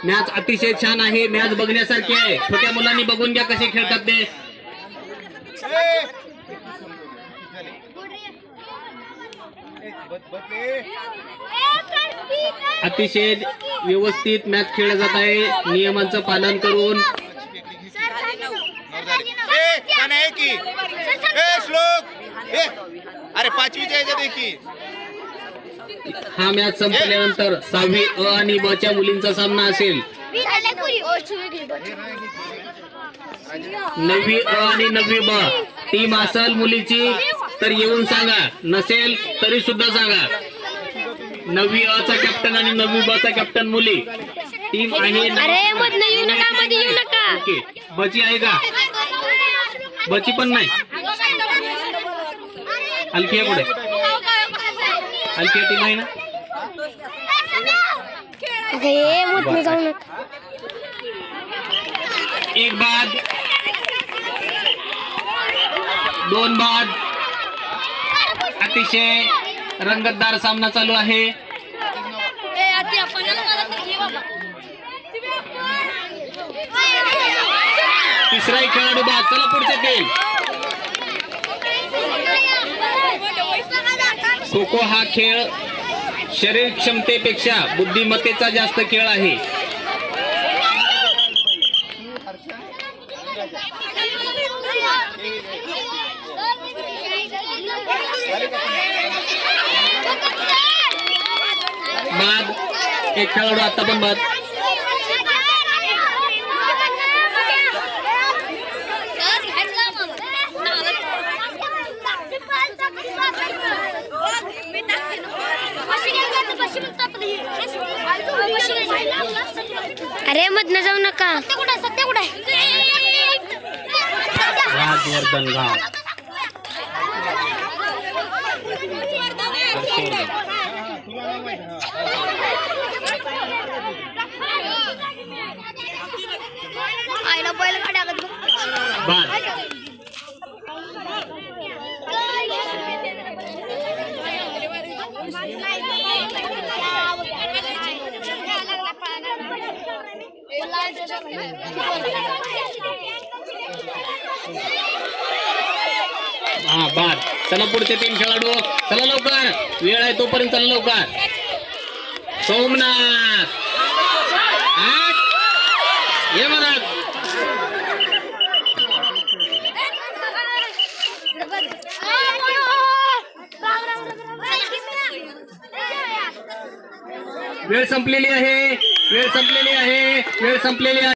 Match अतिशय छान आहे, मॅच बघण्यासारखी आहे। छोट्या मुलांनी बघून घ्या कसे खेळतात ते। अतिशय व्यवस्थित मॅच खेळला जात आहे, नियमांचं पालन करून। अरे पाचवीच्या देखील हा मॅच संपल्यानंतर 6वी अ आणि ब च्या मुलींचा सामना असेल। 9वी अ आणि 9वी ब टीम असेल मुलीची तर येऊन सांगा, नसेल तरी सुद्धा सांगा। 9वी अ चा कॅप्टन आणि 9वी ब चा कॅप्टन मुली टीम आहे। अरे मध्ये येऊ नका ओके, बची आहे का? बची पण नाही। हलकी आहे कुठे? हलकी टीम आहे ना? जाऊ नका। एक बाद, 2 बाद, अतिशय रंगतदार सामना चालू आहे। तिसराही खेळाडू बाद। चला पुढचे खेळ। खो खो हा खेळ शरीर क्षमतेपेक्षा बुद्धिमत्तेचा जास्त खेळ आहे। बाद, एक खेळाडू आता पण बाद। अरे मधनं जाऊ नका। राजवर्धन गाव बाद। हा बाद। चला पुढचे 3 खेळाडू, चला लवकर, वेळ आहे तोपर्यंत चला लवकर। सोमनाथ ये मला वेळ संपलेली आहे, वेळ संपलेली आहे, वेळ संपलेली आहे।